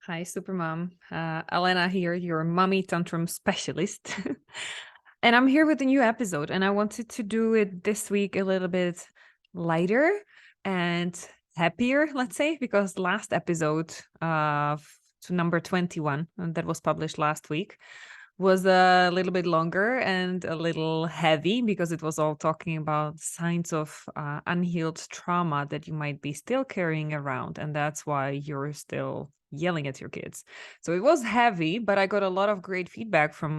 Hi, Supermom. Elena here, your mommy tantrum specialist. And I'm here with a new episode, and I wanted to do it this week a little bit lighter and happier, let's say, because last episode, to number 21, that was published last week, was a little bit longer and a little heavy because it was all talking about signs of unhealed trauma that you might be still carrying around. And that's why you're still yelling at your kids. So it was heavy, but I got a lot of great feedback from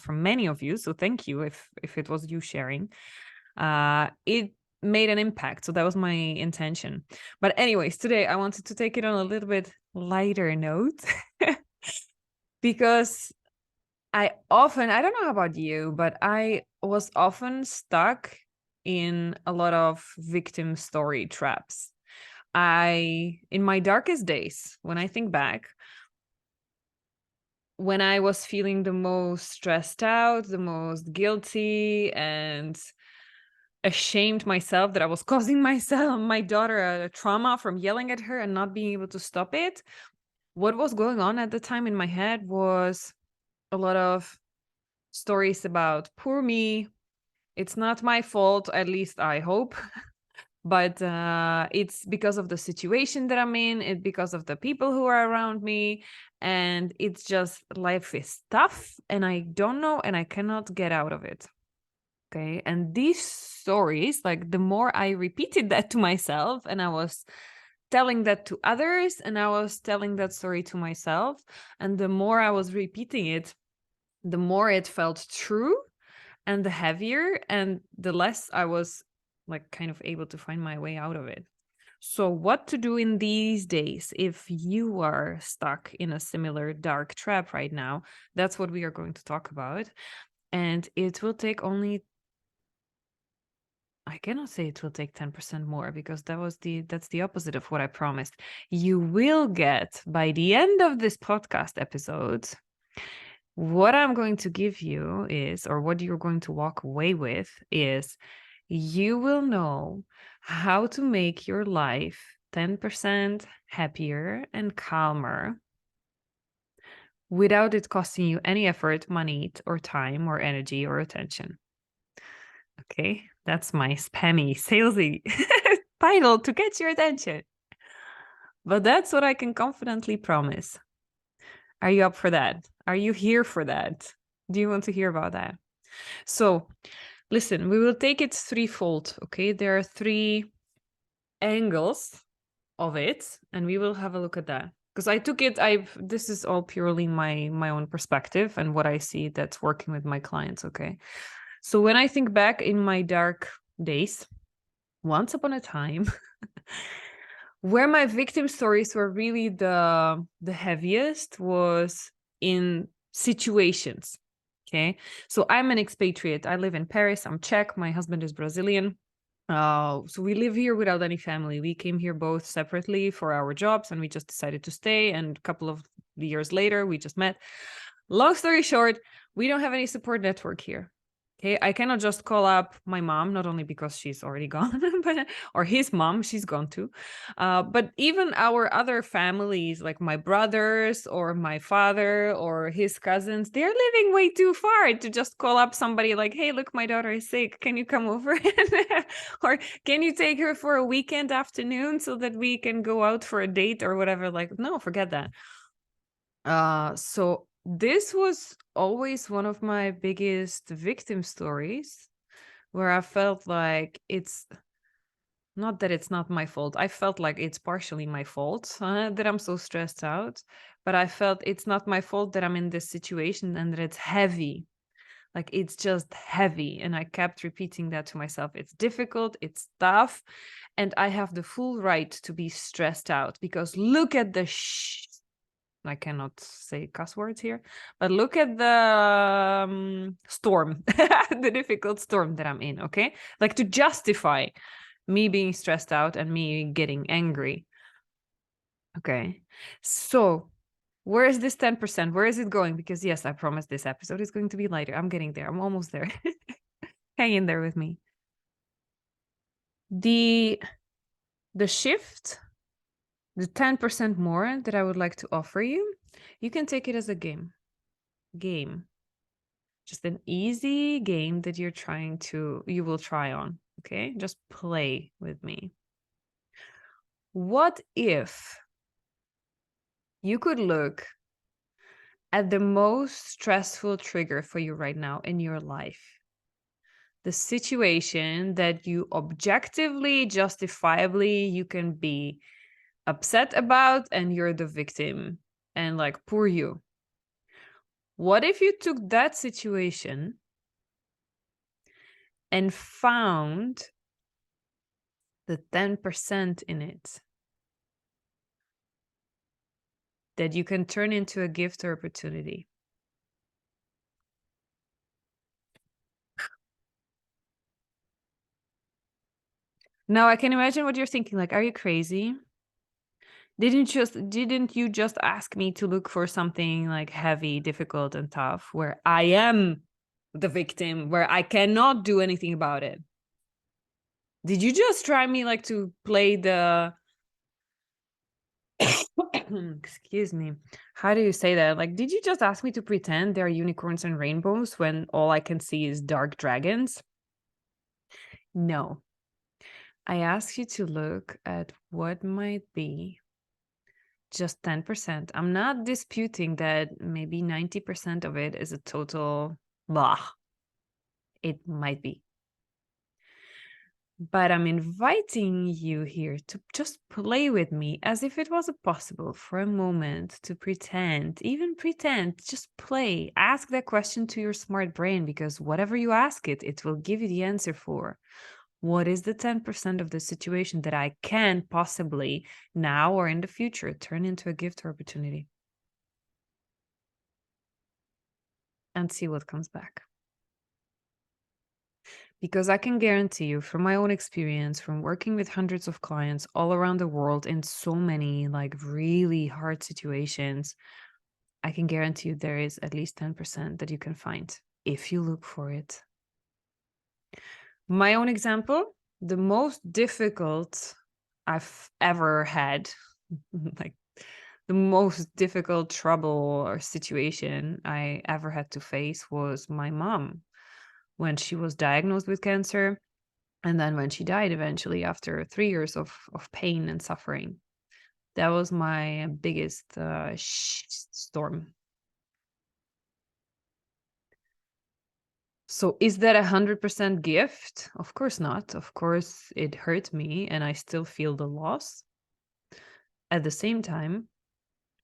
many of you. So thank you if it was you sharing. It made an impact. So that was my intention. But anyways, today I wanted to take it on a little bit lighter note because I don't know about you, but I was often stuck in a lot of victim story traps. In my darkest days, when I think back, when I was feeling the most stressed out, the most guilty and ashamed myself that I was causing my daughter a trauma from yelling at her and not being able to stop it, what was going on at the time in my head was a lot of stories about poor me. It's not my fault, at least I hope. But it's because of the situation that I'm in. It's because of the people who are around me. And it's just life is tough and I don't know and I cannot get out of it. Okay. And these stories, like the more I repeated that to myself and I was telling that to others and I was telling that story to myself, and the more I was repeating it, the more it felt true and the heavier and the less I was like kind of able to find my way out of it. So what to do in these days if you are stuck in a similar dark trap right now? That's what we are going to talk about. And it will take only, I cannot say it will take 10% more because that's the opposite of what I promised. You will get by the end of this podcast episode, what I'm going to give you is, or what you're going to walk away with is, you will know how to make your life 10% happier and calmer without it costing you any effort, money, or time, or energy, or attention. Okay, that's my spammy, salesy title to get your attention. But that's what I can confidently promise. Are you up for that? Are you here for that? Do you want to hear about that? So, listen, we will take it threefold, okay? There are three angles of it, and we will have a look at that. Because I took it, this is all purely my own perspective and what I see that's working with my clients, okay? So when I think back in my dark days, once upon a time, where my victim stories were really the heaviest was in situations. Okay. So I'm an expatriate. I live in Paris. I'm Czech. My husband is Brazilian. So we live here without any family. We came here both separately for our jobs and we just decided to stay. And a couple of years later, we just met. Long story short, we don't have any support network here. Okay, I cannot just call up my mom, not only because she's already gone, but or his mom, she's gone too. But even our other families, like my brothers or my father or his cousins, they're living way too far to just call up somebody like, hey, look, my daughter is sick. Can you come over? Or can you take her for a weekend afternoon so that we can go out for a date or whatever? Like, no, forget that. So this was always one of my biggest victim stories where I felt like it's not that it's not my fault. I felt like it's partially my fault that I'm so stressed out, but I felt it's not my fault that I'm in this situation and that it's heavy. Like it's just heavy. And I kept repeating that to myself. It's difficult, it's tough, and I have the full right to be stressed out because look at the I cannot say cuss words here, but look at the storm, the difficult storm that I'm in, okay? Like to justify me being stressed out and me getting angry. Okay, so where is this 10%? Where is it going? Because yes, I promise this episode is going to be lighter. I'm getting there. I'm almost there. Hang in there with me. The shift The 10% more that I would like to offer you, you can take it as a game. Just an easy game that you will try on. Okay, just play with me. What if you could look at the most stressful trigger for you right now in your life? The situation that you objectively, justifiably, you can be upset about, and you're the victim, and like, poor you. What if you took that situation and found the 10% in it that you can turn into a gift or opportunity? Now I can imagine what you're thinking, like, are you crazy? Didn't you just ask me to look for something like heavy, difficult, and tough, where I am the victim, where I cannot do anything about it? Did you just try me like to play the excuse me, how do you say that? Like, did you just ask me to pretend there are unicorns and rainbows when all I can see is dark dragons? No. I asked you to look at what might be just 10%. I'm not disputing that maybe 90% of it is a total blah. It might be. But I'm inviting you here to just play with me as if it was possible for a moment to pretend, just play. Ask that question to your smart brain, because whatever you ask it, it will give you the answer for. What is the 10% of the situation that I can possibly now or in the future turn into a gift or opportunity? And see what comes back. Because I can guarantee you, from my own experience, from working with hundreds of clients all around the world in so many like really hard situations, I can guarantee you there is at least 10% that you can find if you look for it. My own example, the most difficult I've ever had, like the most difficult trouble or situation I ever had to face, was my mom when she was diagnosed with cancer. And then when she died eventually after 3 years of pain and suffering. That was my biggest storm. So is that 100% gift? Of course not. Of course, it hurt me and I still feel the loss. At the same time,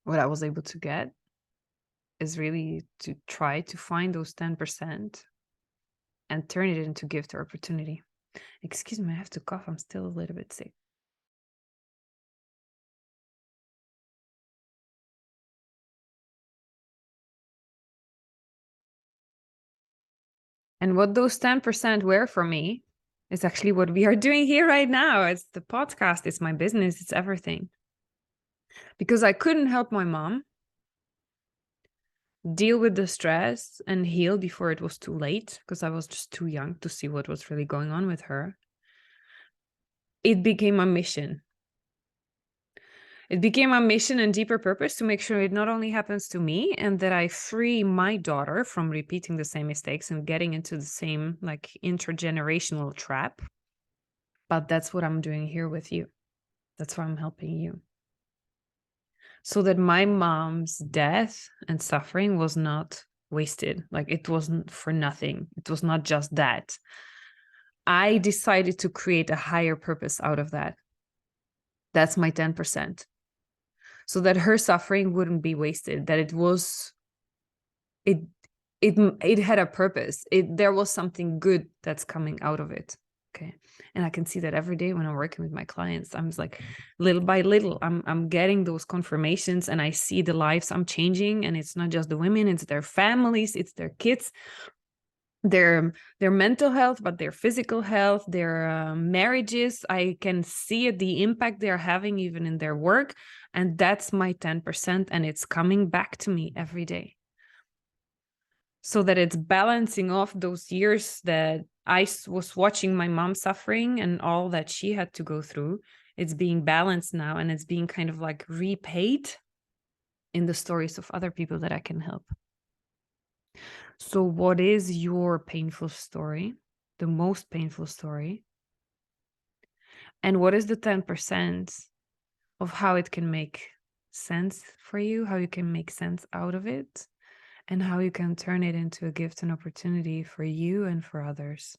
what I was able to get is really to try to find those 10% and turn it into gift or opportunity. Excuse me, I have to cough. I'm still a little bit sick. And what those 10% were for me is actually what we are doing here right now. It's the podcast, it's my business, it's everything. Because I couldn't help my mom deal with the stress and heal before it was too late, because I was just too young to see what was really going on with her. It became a mission. It became a mission and deeper purpose to make sure it not only happens to me and that I free my daughter from repeating the same mistakes and getting into the same like intergenerational trap. But that's what I'm doing here with you. That's why I'm helping you. So that my mom's death and suffering was not wasted. Like, it wasn't for nothing. It was not just that. I decided to create a higher purpose out of that. That's my 10%. So that her suffering wouldn't be wasted, that it had a purpose. There was something good that's coming out of it. Okay. And I can see that every day when I'm working with my clients. I'm just like, little by little, I'm getting those confirmations, and I see the lives I'm changing. And it's not just the women, it's their families, it's their kids, their mental health, but their physical health, their marriages. I can see the impact they're having even in their work. And that's my 10%. And it's coming back to me every day. So that it's balancing off those years that I was watching my mom suffering and all that she had to go through. It's being balanced now, and it's being kind of like repaid in the stories of other people that I can help. So what is your painful story? The most painful story? And what is the 10% of how it can make sense for you, how you can make sense out of it, and how you can turn it into a gift and opportunity for you and for others?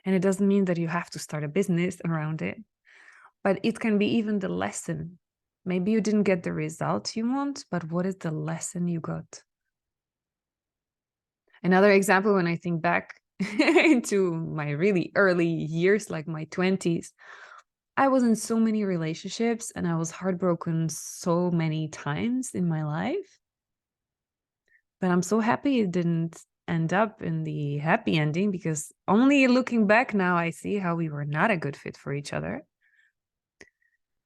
And it doesn't mean that you have to start a business around it, but it can be even the lesson. Maybe you didn't get the result you want, but what is the lesson you got? Another example, when I think back into my really early years, like my 20s, I was in so many relationships and I was heartbroken so many times in my life. But I'm so happy it didn't end up in the happy ending, because only looking back now, I see how we were not a good fit for each other.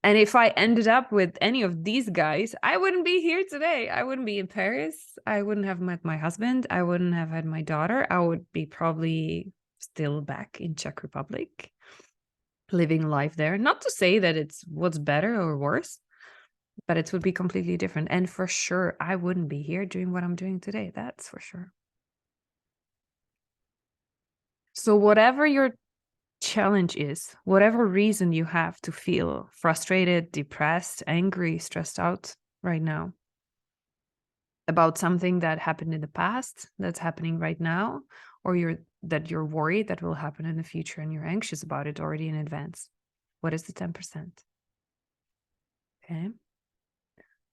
And if I ended up with any of these guys, I wouldn't be here today. I wouldn't be in Paris. I wouldn't have met my husband. I wouldn't have had my daughter. I would be probably still back in Czech Republic, living life there. Not to say that it's what's better or worse, but it would be completely different. And for sure, I wouldn't be here doing what I'm doing today. That's for sure. So whatever your challenge is, whatever reason you have to feel frustrated, depressed, angry, stressed out right now about something that happened in the past, that's happening right now, or you're worried that will happen in the future and you're anxious about it already in advance, what is the 10%? Okay.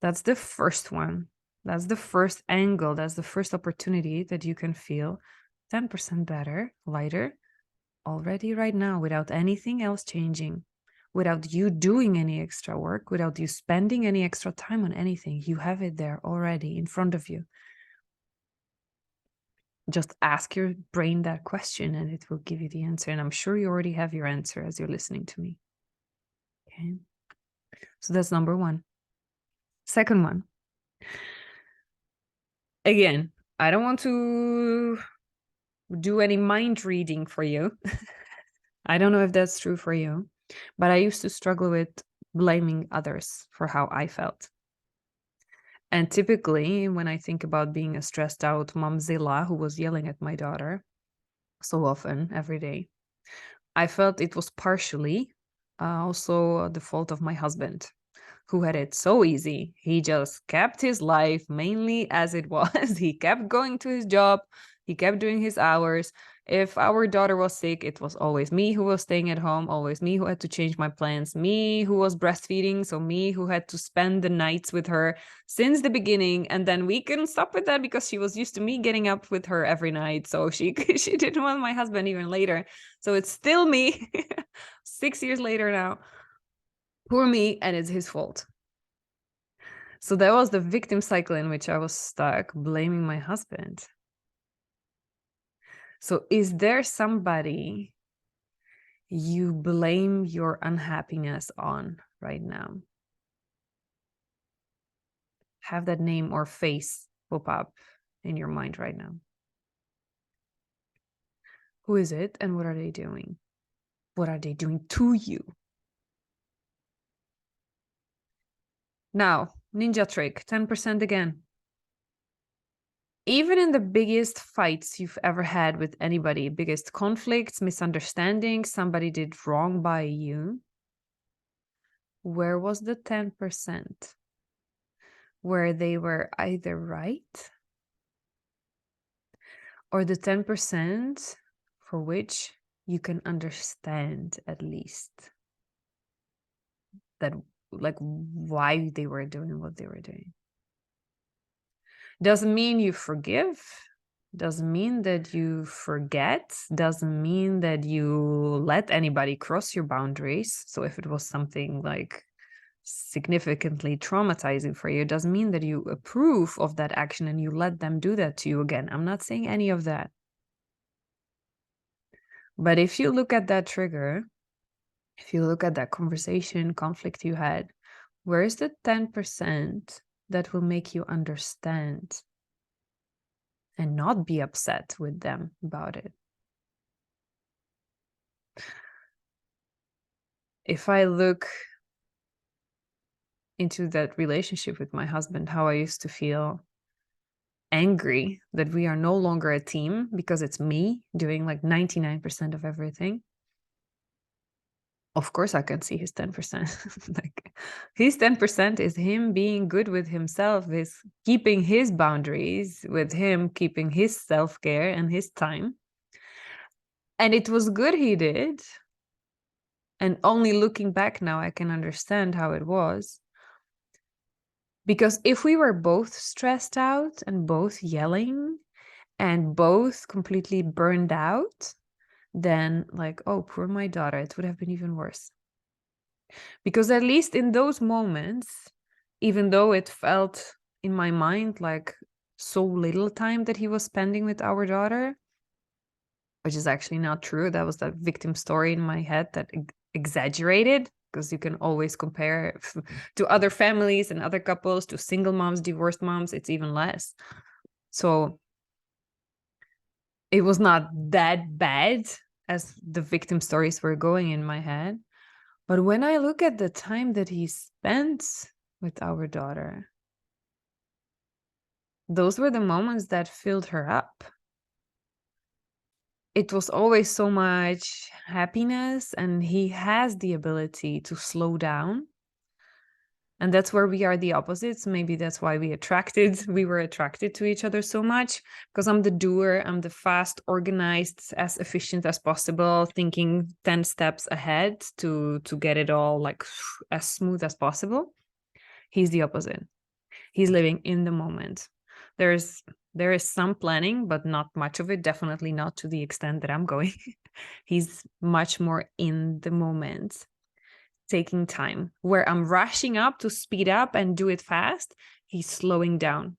That's the first one. That's the first angle. That's the first opportunity that you can feel 10% better, lighter, already right now, without anything else changing, without you doing any extra work, without you spending any extra time on anything. You have it there already in front of you. Just ask your brain that question and it will give you the answer. And I'm sure you already have your answer as you're listening to me. Okay. So that's number one. Second one. Again, I don't want to do any mind reading for you. I don't know if that's true for you, but I used to struggle with blaming others for how I felt. And typically, when I think about being a stressed out momzilla who was yelling at my daughter so often, every day, I felt it was partially also the fault of my husband, who had it so easy. He just kept his life mainly as it was. He kept going to his job. He kept doing his hours. If our daughter was sick, it was always me who was staying at home, always me who had to change my plans, me who was breastfeeding, so me who had to spend the nights with her since the beginning. And then we couldn't stop with that because she was used to me getting up with her every night. So she didn't want my husband even later. So it's still me 6 years later now. Poor me, and it's his fault. So that was the victim cycle in which I was stuck, blaming my husband. So is there somebody you blame your unhappiness on right now? Have that name or face pop up in your mind right now. Who is it and what are they doing? What are they doing to you? Now, ninja trick, 10% again. Even in the biggest fights you've ever had with anybody, biggest conflicts, misunderstandings, somebody did wrong by you, where was the 10% where they were either right or the 10% for which you can understand at least that, like, why they were doing what they were doing? Doesn't mean you forgive, doesn't mean that you forget, doesn't mean that you let anybody cross your boundaries. So if it was something like significantly traumatizing for you, it doesn't mean that you approve of that action and you let them do that to you again. I'm not saying any of that. But if you look at that trigger, if you look at that conversation, conflict you had, where is the 10% that will make you understand and not be upset with them about it? if I look into that relationship with my husband, how I used to feel angry that we are no longer a team because it's me doing like 99% of everything. Of course, I can see his 10%. Like his 10% is him being good with himself, is keeping his boundaries, with him keeping his self-care and his time. And it was good he did. And only looking back now, I can understand how it was. Because if we were both stressed out and both yelling and both completely burned out, then like, oh, poor my daughter, it would have been even worse. Because at least in those moments, even though it felt in my mind like so little time that he was spending with our daughter, which is actually not true. That was that victim story in my head that exaggerated, because you can always compare to other families and other couples, to single moms, divorced moms, it's even less. So it was not that bad as the victim stories were going in my head. But when I look at the time that he spent with our daughter, those were the moments that filled her up. It was always so much happiness, and he has the ability to slow down. And that's where we are the opposites. Maybe that's why we were attracted to each other so much, because I'm the doer, I'm the fast, organized, as efficient as possible, thinking 10 steps ahead to get it all like as smooth as possible. He's the opposite. He's living in the moment. There is some planning, but not much of it, definitely not to the extent that I'm going. He's much more in the moment, taking time. Where I'm rushing up to speed up and do it fast, he's slowing down.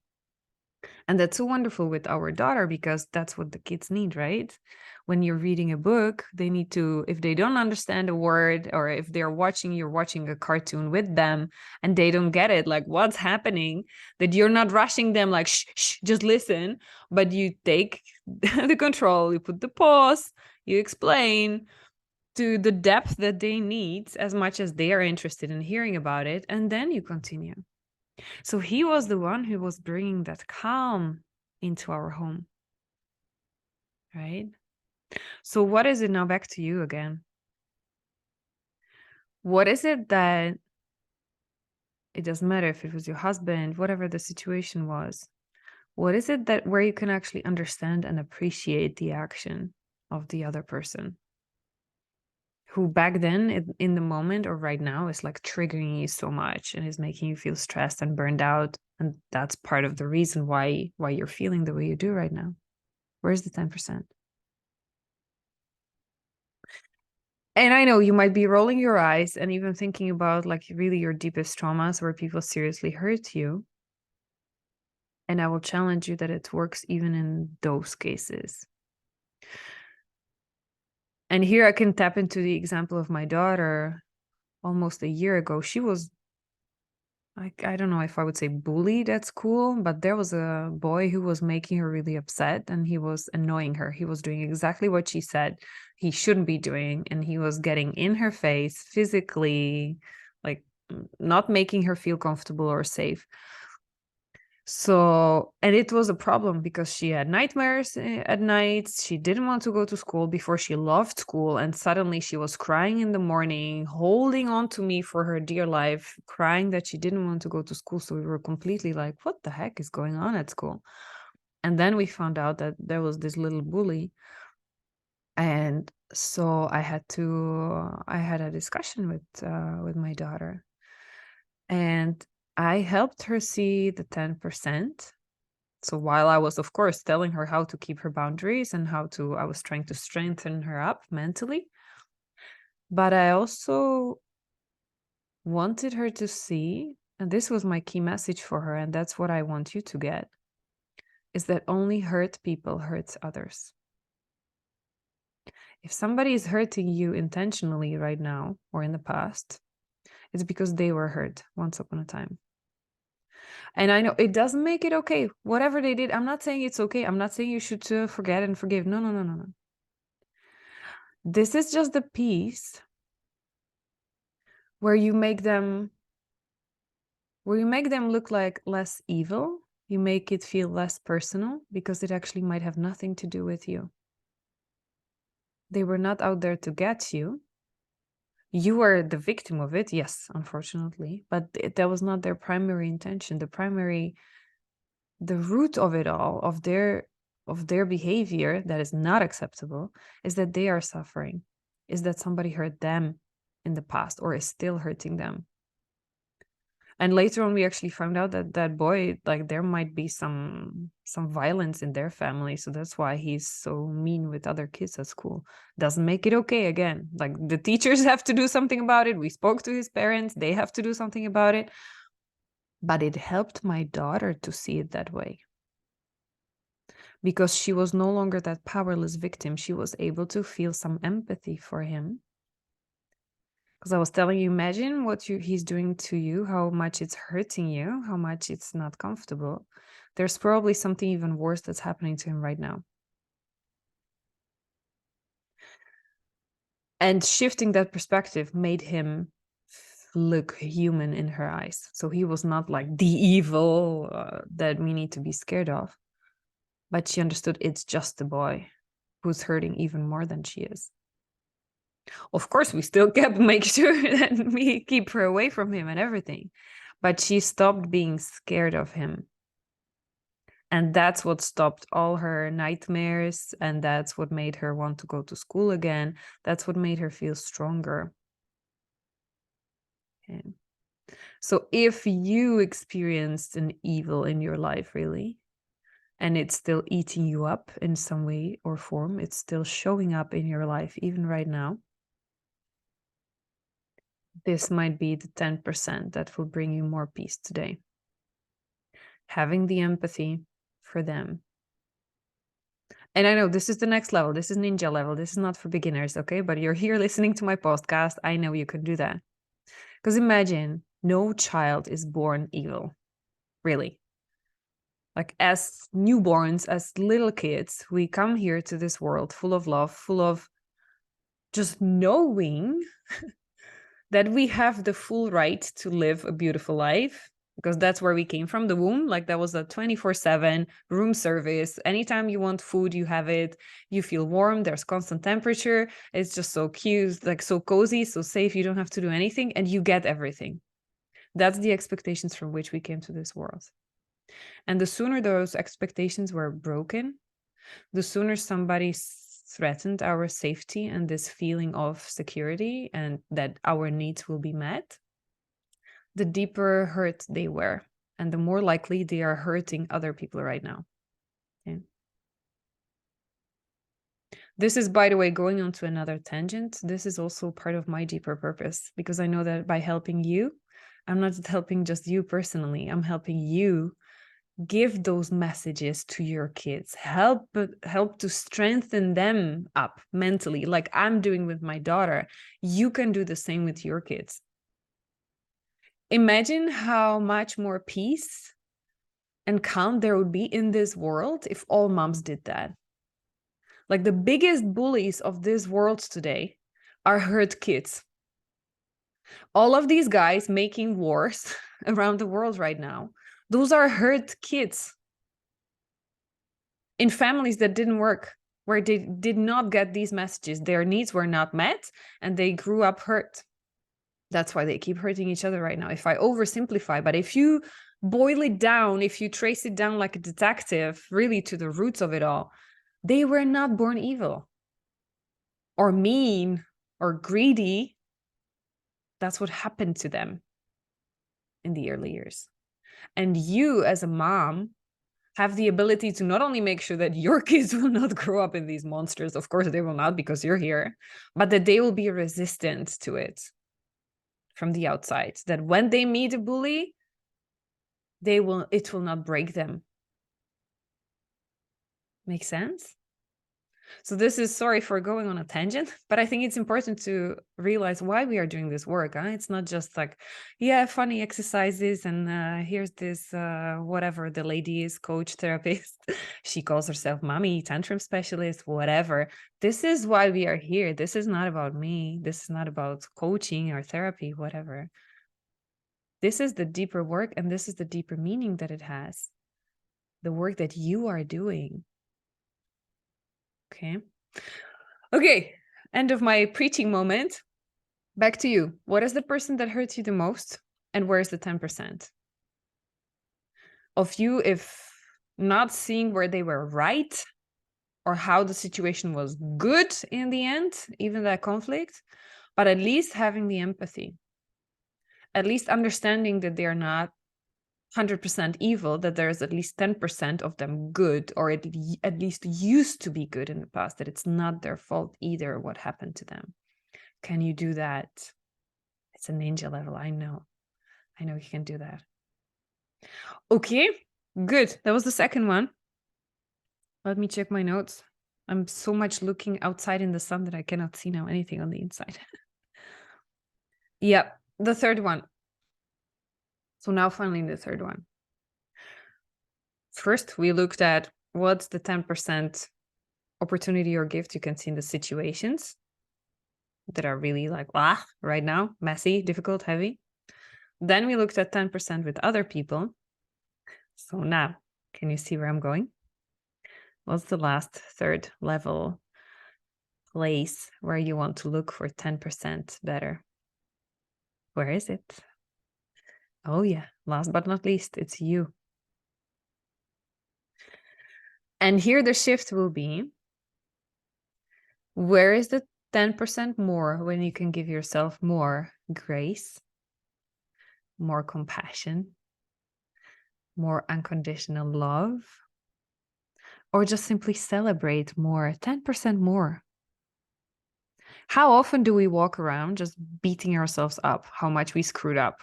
And that's so wonderful with our daughter, because that's what the kids need, right? When you're reading a book, they need to, if they don't understand a word, or if you're watching a cartoon with them and they don't get it, like what's happening, that you're not rushing them like, shh, just listen, but you take the control, you put the pause, you explain to the depth that they need as much as they are interested in hearing about it, and then you continue. So he was the one who was bringing that calm into our home, right? So what is it now, back to you again? What is it that, it doesn't matter if it was your husband, whatever the situation was, what is it that where you can actually understand and appreciate the action of the other person, who back then in the moment or right now is like triggering you so much and is making you feel stressed and burned out, and that's part of the reason why you're feeling the way you do right now? Where's the 10%? And I know you might be rolling your eyes and even thinking about like really your deepest traumas where people seriously hurt you. And I will challenge you that it works even in those cases. And here I can tap into the example of my daughter. Almost a year ago, she was, I don't know if I would say bullied at school, but there was a boy who was making her really upset, and he was annoying her. He was doing exactly what she said he shouldn't be doing, and he was getting in her face physically, like not making her feel comfortable or safe. So, and it was a problem because she had nightmares at night. She didn't want to go to school. Before, she loved school, and suddenly she was crying in the morning, holding on to me for her dear life, crying that she didn't want to go to school. So we were completely like, what the heck is going on at school? And then we found out that there was this little bully. And so I had a discussion with my daughter, and I helped her see the 10%. So while I was, of course, telling her how to keep her boundaries and I was trying to strengthen her up mentally, but I also wanted her to see, and this was my key message for her, and that's what I want you to get, is that only hurt people hurt others. If somebody is hurting you intentionally right now or in the past, it's because they were hurt once upon a time. And I know it doesn't make it okay. Whatever they did, I'm not saying it's okay. I'm not saying you should forget and forgive. No, no, no, no, no. This is just the piece where you make them look like less evil. You make it feel less personal because it actually might have nothing to do with you. They were not out there to get you. You were the victim of it, yes, unfortunately, but that was not their primary intention. The root of it all, of their behavior that is not acceptable, is that they are suffering, is that somebody hurt them in the past or is still hurting them. And later on, we actually found out that that boy, like, there might be some violence in their family. So that's why he's so mean with other kids at school. Doesn't make it okay again. Like, the teachers have to do something about it. We spoke to his parents. They have to do something about it. But it helped my daughter to see it that way. Because she was no longer that powerless victim. She was able to feel some empathy for him. Because I was telling you, imagine what he's doing to you, how much it's hurting you, how much it's not comfortable. There's probably something even worse that's happening to him right now. And shifting that perspective made him look human in her eyes. So he was not like the evil that we need to be scared of. But she understood it's just a boy who's hurting even more than she is. Of course, we still kept making sure that we keep her away from him and everything. But she stopped being scared of him. And that's what stopped all her nightmares. And that's what made her want to go to school again. That's what made her feel stronger. Okay. So if you experienced an evil in your life, really, and it's still eating you up in some way or form, it's still showing up in your life, even right now, this might be the 10% that will bring you more peace today. Having the empathy for them. And I know this is the next level. This is ninja level. This is not for beginners, okay? But you're here listening to my podcast. I know you can do that. Because imagine no child is born evil, really. Like, as newborns, as little kids, we come here to this world full of love, full of just knowing that we have the full right to live a beautiful life, because that's where we came from, the womb. Like, that was a 24/7 room service. Anytime you want food, you have it. You feel warm. There's constant temperature. It's just so cute, like so cozy, so safe. You don't have to do anything and you get everything. That's the expectations from which we came to this world. And the sooner those expectations were broken, the sooner somebody threatened our safety and this feeling of security and that our needs will be met, the deeper hurt they were, and the more likely they are hurting other people right now. Okay. This is, by the way, going on to another tangent. This is also part of my deeper purpose, because I know that by helping you, I'm not helping just you personally. I'm helping you give those messages to your kids. Help to strengthen them up mentally, like I'm doing with my daughter. You can do the same with your kids. Imagine how much more peace and calm there would be in this world if all moms did that. Like, the biggest bullies of this world today are hurt kids. All of these guys making wars around the world right now, those are hurt kids in families that didn't work, where they did not get these messages. Their needs were not met and they grew up hurt. That's why they keep hurting each other right now. If I oversimplify, but if you boil it down, if you trace it down like a detective, really to the roots of it all, they were not born evil or mean or greedy. That's what happened to them in the early years. And you, as a mom, have the ability to not only make sure that your kids will not grow up in these monsters, of course they will not because you're here, but that they will be resistant to it from the outside. That when they meet a bully, it will not break them. Make sense? So this is, sorry for going on a tangent, but I think it's important to realize why we are doing this work. It's not just like, yeah, funny exercises and here's this, whatever the lady is, coach, therapist. She calls herself mommy, tantrum specialist, whatever. This is why we are here. This is not about me. This is not about coaching or therapy, whatever. This is the deeper work, and this is the deeper meaning that it has. The work that you are doing. Okay. Okay. End of my preaching moment. Back to you. What is the person that hurts you the most? And where's the 10% of you, if not seeing where they were right or how the situation was good in the end, even that conflict, but at least having the empathy, at least understanding that they are not 100% evil, that there's at least 10% of them good, or at least used to be good in the past, that it's not their fault either what happened to them. Can you do that? It's a ninja level. I know you can do that. Okay, good. That was the second one. Let me check my notes. I'm so much looking outside in the sun that I cannot see now anything on the inside. Yeah, the third one. So now finally the third one. First, we looked at what's the 10% opportunity or gift you can see in the situations that are really like, right now, messy, difficult, heavy. Then we looked at 10% with other people. So now, can you see where I'm going? What's the last third level place where you want to look for 10% better? Where is it? Oh yeah, last but not least, it's you. And here the shift will be, where is the 10% more when you can give yourself more grace, more compassion, more unconditional love, or just simply celebrate more, 10% more? How often do we walk around just beating ourselves up how much we screwed up?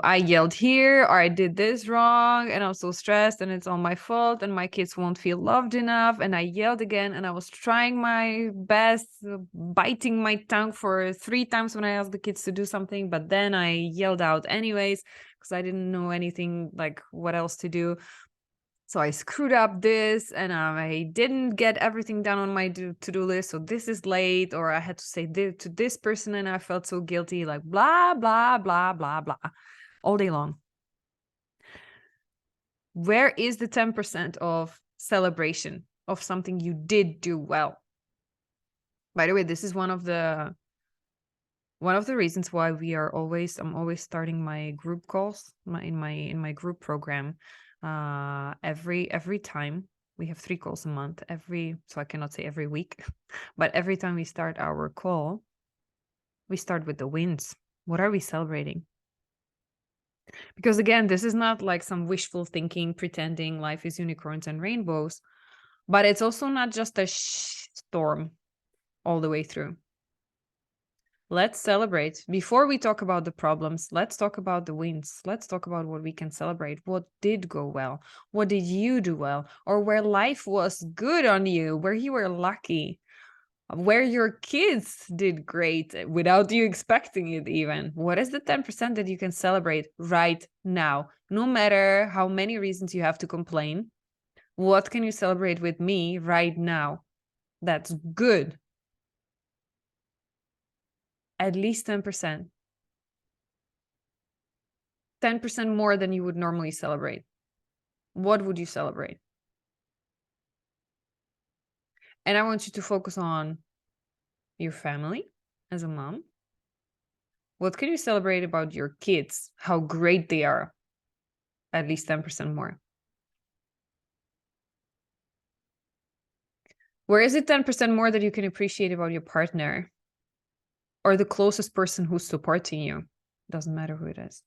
I yelled here, or I did this wrong, and I'm so stressed, and it's all my fault, and my kids won't feel loved enough. And I yelled again, and I was trying my best, biting my tongue for 3 times when I asked the kids to do something, but then I yelled out anyways because I didn't know anything like what else to do. So I screwed up this, and I didn't get everything done on my to-do list. So this is late, or I had to say this to this person, and I felt so guilty, like blah, blah, blah, blah, blah, all day long. Where is the 10% of celebration of something you did do well? By the way, this is one of the reasons why I'm always starting my group calls in my group program. Every time we have 3 calls a month, so I cannot say every week, but every time we start our call, we start with the wins. What are we celebrating? Because again, this is not like some wishful thinking, pretending life is unicorns and rainbows, but it's also not just a storm all the way through. Let's celebrate. Before we talk about the problems, let's talk about the wins. Let's talk about what we can celebrate. What did go well? What did you do well? Or where life was good on you, where you were lucky, where your kids did great without you expecting it even. What is the 10% that you can celebrate right now? No matter how many reasons you have to complain, what can you celebrate with me right now? That's good. At least 10%. 10% more than you would normally celebrate. What would you celebrate? And I want you to focus on your family as a mom. What can you celebrate about your kids? How great they are. At least 10% more. Where is it 10% more that you can appreciate about your partner or the closest person who's supporting you? Doesn't matter who it is.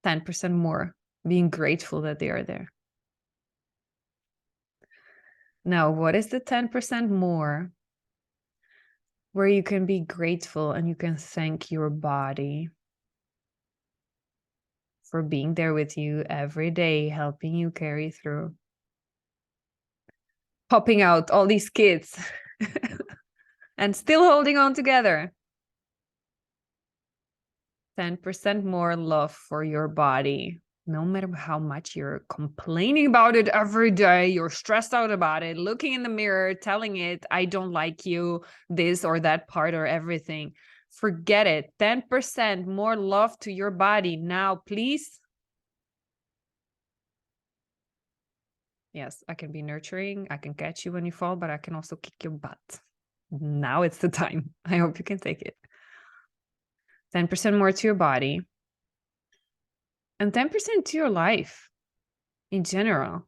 10% more, being grateful that they are there. Now, what is the 10% more where you can be grateful and you can thank your body for being there with you every day, helping you carry through? popping out all these kids and still holding on together. 10% more love for your body. No matter how much you're complaining about it every day, you're stressed out about it, looking in the mirror, telling it, I don't like you, this or that part or everything. Forget it. 10% more love to your body now, please. Yes, I can be nurturing. I can catch you when you fall, but I can also kick your butt. Now it's the time. I hope you can take it. 10% more to your body. And 10% to your life in general.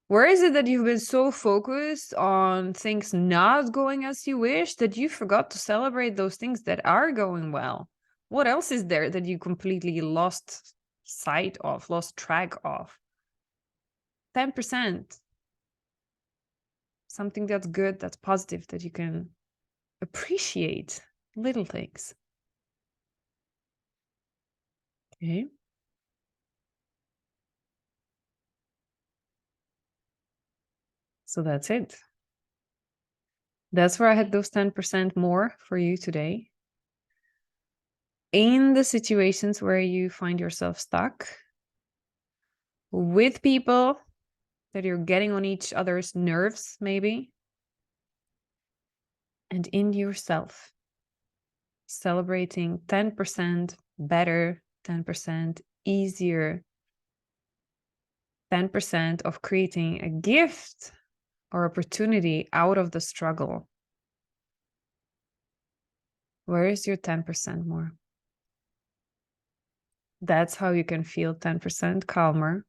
Where is it that you've been so focused on things not going as you wish that you forgot to celebrate those things that are going well? What else is there that you completely lost sight of, lost track of? 10%. Something that's good, that's positive, that you can appreciate. Little things. Okay. So that's it. That's where I had those 10% more for you today. In the situations where you find yourself stuck with people that you're getting on each other's nerves, maybe, and in yourself, celebrating 10% better, 10% easier, 10% of creating a gift or opportunity out of the struggle. Where is your 10% more? That's how you can feel 10% calmer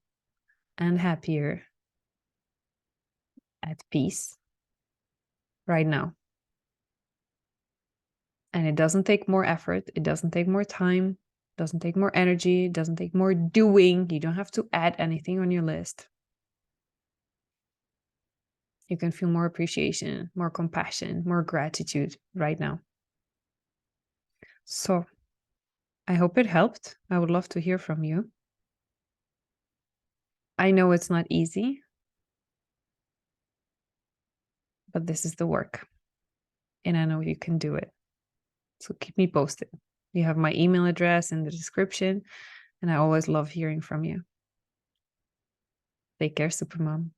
and happier, at peace right now. And it doesn't take more effort. It doesn't take more time. It doesn't take more energy. It doesn't take more doing. You don't have to add anything on your list. You can feel more appreciation, more compassion, more gratitude right now. So I hope it helped. I would love to hear from you. I know it's not easy, but this is the work. And I know you can do it. So keep me posted. You have my email address in the description, and I always love hearing from you. Take care, Supermom.